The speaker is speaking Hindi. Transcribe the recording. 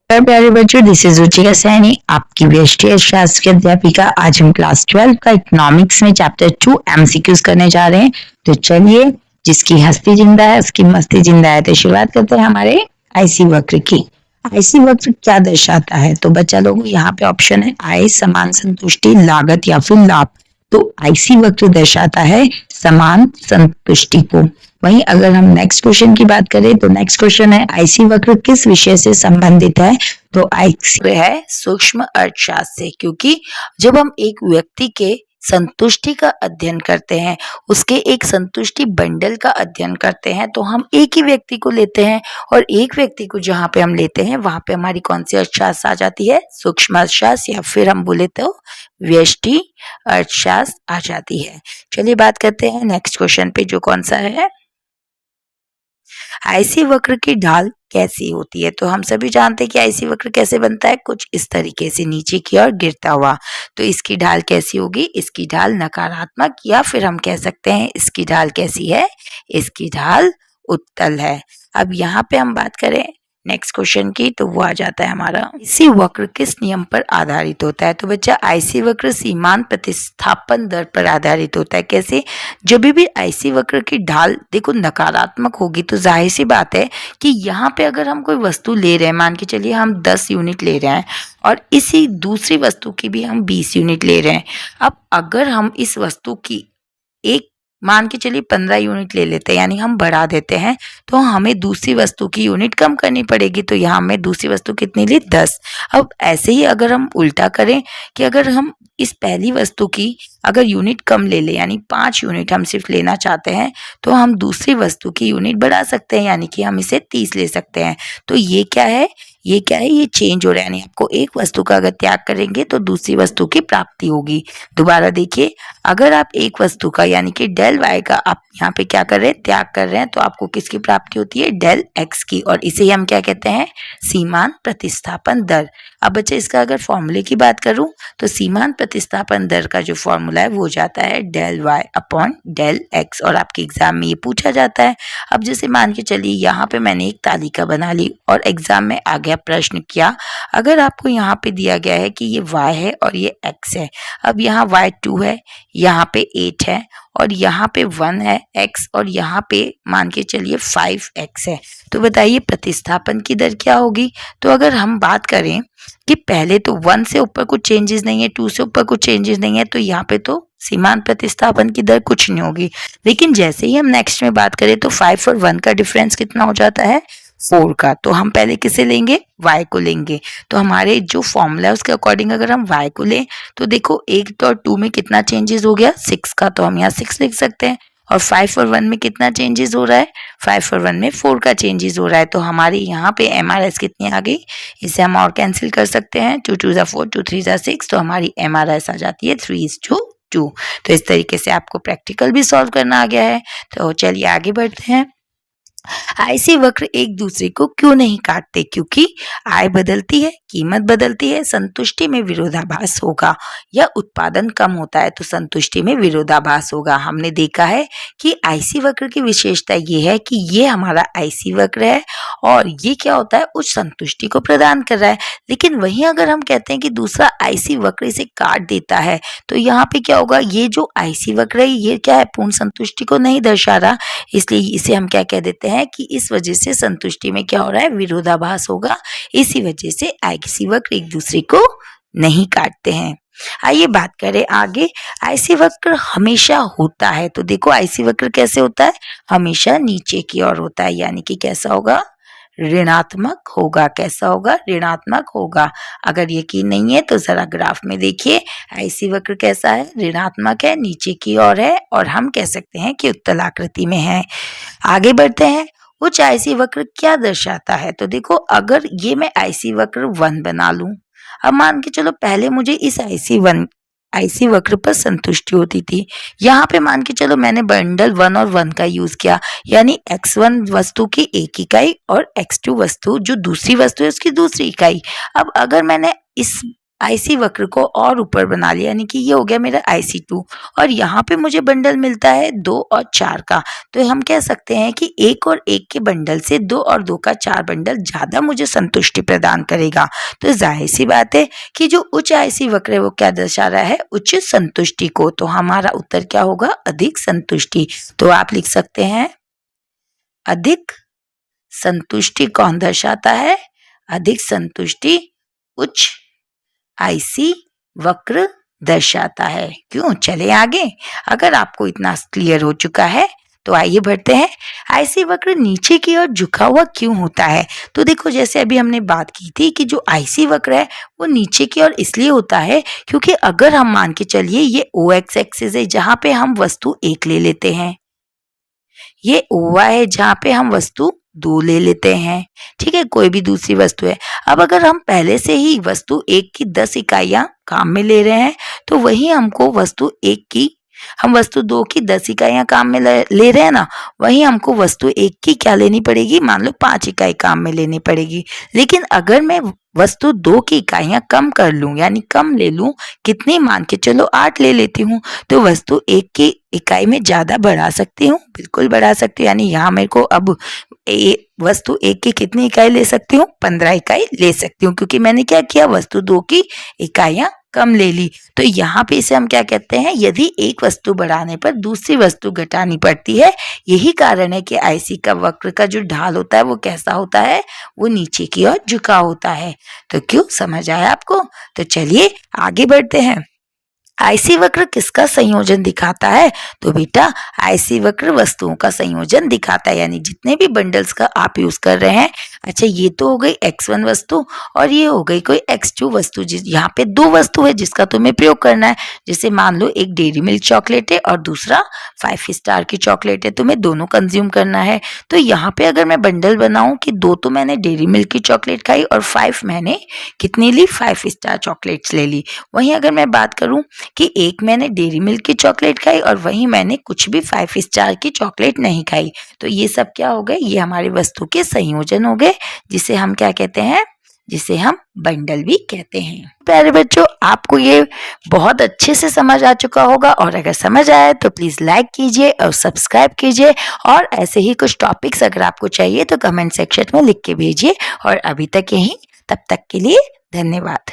प्यारे बच्चों, दिस इज रुचिका सैनी, आपकी व्यष्टि शास्त्र की अध्यापिका। आज हम क्लास 12 का इकोनॉमिक्स में चैप्टर 2 एमसीक्यूज करने जा रहे हैं। तो चलिए, जिसकी हस्ती जिंदा है उसकी मस्ती जिंदा है। तो शुरुआत करते हैं हमारे आईसी वक्र की। आईसी वक्र क्या दर्शाता है? तो बच्चा लोग, यहाँ पे ऑप्शन है आय, समान, संतुष्टि, लागत या फिर लाभ। तो आईसी वक्र दर्शाता है समान संतुष्टि को। वहीं अगर हम नेक्स्ट क्वेश्चन की बात करें तो नेक्स्ट क्वेश्चन है आईसी वक्र किस विषय से संबंधित है? तो आईसी है सूक्ष्म अर्थशास्त्र से, क्योंकि जब हम एक व्यक्ति के संतुष्टि का अध्ययन करते हैं, उसके एक संतुष्टि बंडल का अध्ययन करते हैं, तो हम एक ही व्यक्ति को लेते हैं और एक व्यक्ति को जहाँ पे हम लेते हैं वहां पे हमारी कौन सी अर्थशास्त्र आ जाती है? सूक्ष्म अर्थशास्त्र, या फिर हम बोले तो व्यष्टि अर्थशास्त्र आ जाती है। चलिए बात करते हैं नेक्स्ट क्वेश्चन पे, जो कौन सा है आईसी वक्र की ढाल कैसी होती है? तो हम सभी जानते हैं कि आईसी वक्र कैसे बनता है, कुछ इस तरीके से नीचे की ओर गिरता हुआ। तो इसकी ढाल कैसी होगी? इसकी ढाल नकारात्मक, या फिर हम कह सकते हैं इसकी ढाल कैसी है? इसकी ढाल उत्तल है। अब यहाँ पे हम बात करें नेक्स्ट क्वेश्चन की, तो वो आ जाता है हमारा आईसी वक्र किस नियम पर आधारित होता है? तो बच्चा, आईसी वक्र सीमांत प्रतिस्थापन दर पर आधारित होता है। कैसे? जब भी आईसी वक्र की ढाल देखो नकारात्मक होगी तो जाहिर सी बात है कि यहाँ पे अगर हम कोई वस्तु ले रहे हैं, मान के चलिए हम 10 यूनिट ले रहे हैं और इसी दूसरी वस्तु की भी हम 20 यूनिट ले रहे हैं। अब अगर हम इस वस्तु की एक मान के चलिए 15 यूनिट ले लेते हैं, यानी हम बढ़ा देते हैं, तो हमें दूसरी वस्तु की यूनिट कम करनी पड़ेगी। तो यहाँ हमें दूसरी वस्तु कितनी ली? 10। अब ऐसे ही अगर हम उल्टा करें कि अगर हम इस पहली वस्तु की अगर यूनिट कम ले लें, यानी 5 यूनिट हम सिर्फ लेना चाहते हैं, तो हम दूसरी वस्तु की यूनिट बढ़ा सकते हैं, यानी कि हम इसे 30 ले सकते हैं। तो ये क्या है? ये क्या है? ये चेंज हो रहा है, यानी आपको एक वस्तु का अगर त्याग करेंगे तो दूसरी वस्तु की प्राप्ति होगी। दोबारा देखिए, अगर आप एक वस्तु का यानी कि डेल वाई का आप यहाँ पे क्या कर रहे हैं? त्याग कर रहे हैं, तो आपको किसकी प्राप्ति होती है? डेल एक्स की। और इसे ही हम क्या कहते हैं? सीमांत प्रतिस्थापन दर। अब बच्चे, इसका अगर फॉर्मूले की बात करूं तो सीमांत प्रतिस्थापन दर का जो फॉर्मूला है वो जाता है del Y upon del X, और आपके एग्जाम में ये पूछा जाता है। अब जैसे मान के चलिए यहाँ पे मैंने एक तालिका बना ली और एग्जाम में आ गया प्रश्न, क्या अगर आपको यहाँ पे दिया गया है कि ये y है और ये x है। अब यहाँ y 2 है, यहाँ पे 8 है, और यहाँ पे 1 है x, और यहाँ पे मान के चलिए 5x है। तो बताइए प्रतिस्थापन की दर क्या होगी? तो अगर हम बात करें कि पहले तो 1 से ऊपर कुछ चेंजेस नहीं है, 2 से ऊपर कुछ चेंजेस नहीं है, तो यहाँ पे तो सीमांत प्रतिस्थापन की दर कुछ नहीं होगी। लेकिन जैसे ही हम नेक्स्ट में बात करें तो 5 और 1 का डिफरेंस कितना हो जाता है? 4 का। तो हम पहले किसे लेंगे? y को लेंगे। तो हमारे जो फॉर्मूला है उसके अकॉर्डिंग अगर हम y को लें तो देखो 1 और 2 में कितना चेंजेस हो गया? 6 का। तो हम यहाँ 6 लिख सकते हैं। और 5 और 1 में कितना चेंजेस हो रहा है? 5 और 1 में 4 का चेंजेस हो रहा है। तो हमारी यहाँ पे MRS कितनी आ गई? इसे हम और कैंसिल कर सकते हैं। 2 2 4, 2 3 6, तो हमारी MRS आ जाती है 3:2। तो इस तरीके से आपको प्रैक्टिकल भी सॉल्व करना आ गया है। तो चलिए आगे बढ़ते हैं। आईसी वक्र एक दूसरे को क्यों नहीं काटते? क्योंकि आय बदलती है, कीमत बदलती है, संतुष्टि में विरोधाभास होगा, या उत्पादन कम होता है तो संतुष्टि में विरोधाभास होगा। हमने देखा है कि आईसी वक्र की विशेषता ये है कि ये हमारा आईसी वक्र है और ये क्या होता है? उच्च संतुष्टि को प्रदान कर रहा है। लेकिन वहीं अगर हम कहते हैं कि दूसरा आईसी वक्र इसे काट देता है, तो यहाँ पे क्या होगा? ये जो आईसी वक्र है ये क्या है? पूर्ण संतुष्टि को नहीं दर्शा रहा, इसलिए इसे हम क्या कह देते हैं कि इस वजह से संतुष्टि में क्या हो रहा है? विरोधाभास होगा। इसी वजह से आईसी वक्र एक दूसरे को नहीं काटते हैं। आइए बात करें आगे। आईसी वक्र हमेशा होता है, तो देखो आईसी वक्र कैसे होता है? हमेशा नीचे की ओर होता है, यानी कि कैसा होगा? ऋणात्मक होगा। कैसा होगा? ऋणात्मक होगा। अगर यकीन नहीं है तो जरा ग्राफ में देखिए, आईसी वक्र कैसा है? ऋणात्मक है, नीचे की ओर है, और हम कह सकते हैं कि उत्तल आकृति में है। आगे बढ़ते हैं। उच्च आईसी वक्र क्या दर्शाता है? तो देखो, अगर ये मैं आईसी वक्र 1 बना लूं, अब मान के चलो पहले मुझे इस आईसी वक्र पर संतुष्टि होती थी। यहाँ पे मान के चलो मैंने बंडल 1 और 1 का यूज किया, यानी x1 वस्तु की एक इकाई और x2 वस्तु जो दूसरी वस्तु है उसकी दूसरी इकाई। अब अगर मैंने इस आईसी वक्र को और ऊपर बना लिया, यानी कि ये हो गया मेरा IC2 और यहाँ पे मुझे बंडल मिलता है 2 और 4 का। तो हम कह सकते हैं कि 1 और 1 के बंडल से 2 और 2 का 4 बंडल ज़्यादा मुझे संतुष्टि प्रदान करेगा। तो जाहिर सी बात है कि जो उच्च आईसी वक्र है वो क्या दर्शा रहा है, उच्च संतुष्टि को। तो हमारा उत्तर क्या होगा, अधिक संतुष्टि। तो आप लिख सकते हैं अधिक संतुष्टि कौन दर्शाता है, अधिक संतुष्टि उच्च आईसी वक्र दर्शाता है। क्यों, चले आगे। अगर आपको इतना क्लियर हो चुका है तो आइए बढ़ते हैं। आईसी वक्र नीचे की ओर झुका हुआ क्यों होता है? तो देखो, जैसे अभी हमने बात की थी कि जो आईसी वक्र है वो नीचे की ओर इसलिए होता है क्योंकि अगर हम मान के चलिए ये OX एक्सिस है जहाँ पे हम वस्तु 1 ले लेते हैं, ये OY है जहाँ पे हम वस्तु 2 ले लेते हैं, ठीक है, कोई भी दूसरी वस्तु है। अब अगर हम पहले से ही वस्तु 1 की 10 इकाइयाँ काम में ले रहे हैं तो वही हमको वस्तु 1 की, हम वस्तु 2 की 10 इकाइयाँ काम में ले रहे हैं ना, वही हमको वस्तु 1 की क्या लेनी पड़ेगी, मान लो 5 इकाई काम में लेनी पड़ेगी। लेकिन अगर मैं वस्तु 2 की इकाइयाँ कम कर लूँ, यानी कम ले लूँ, कितनी, मान के चलो 8 ले लेती हूँ, तो वस्तु 1 की इकाई में ज़्यादा बढ़ा सकती हूँ, बिल्कुल बढ़ा सकती हूँ। यानी यहाँ मेरे को अब वस्तु 1 की कितनी इकाई ले सकती हूँ, 15 इकाई ले सकती हूँ, क्योंकि मैंने क्या किया, वस्तु 2 की इकाइयाँ कम ले ली। तो यहाँ पे इसे हम क्या कहते हैं, यदि एक वस्तु बढ़ाने पर दूसरी वस्तु घटानी पड़ती है। यही कारण है कि आईसी का वक्र का जो ढाल होता है वो कैसा होता है, वो नीचे की ओर झुका होता है। तो क्यों, समझ आया आपको? तो चलिए आगे बढ़ते हैं। आईसी वक्र किसका संयोजन दिखाता है? तो बेटा, आईसी वक्र वस्तुओं का संयोजन दिखाता है, यानी जितने भी बंडल्स का आप यूज कर रहे हैं। अच्छा, ये तो हो गई x1 वस्तु और ये हो गई कोई x2 वस्तु। यहाँ पे 2 वस्तु है जिसका तुम्हें प्रयोग करना है। जैसे मान लो एक डेयरी मिल्क चॉकलेट है और दूसरा 5 स्टार की चॉकलेट है, तुम्हें दोनों कंज्यूम करना है। तो यहाँ पे अगर मैं बंडल बनाऊं कि 2 तो मैंने डेयरी मिल्क की चॉकलेट खाई और 5 मैंने कितनी ली, 5 स्टार चॉकलेट्स ले ली। वहीं अगर मैं बात करूं कि एक मैंने डेयरी मिल्क की चॉकलेट खाई और वहीं मैंने कुछ भी 5 स्टार की चॉकलेट नहीं खाई, तो ये सब क्या हो गए, ये हमारी वस्तु के संयोजन हो गए, जिसे हम क्या कहते हैं, जिसे हम बंडल भी कहते हैं। प्यारे बच्चों, आपको ये बहुत अच्छे से समझ आ चुका होगा, और अगर समझ आया तो प्लीज लाइक कीजिए और सब्सक्राइब कीजिए, और ऐसे ही कुछ टॉपिक्स अगर आपको चाहिए तो कमेंट सेक्शन में लिख के भेजिए। और अभी तक यही, तब तक के लिए धन्यवाद।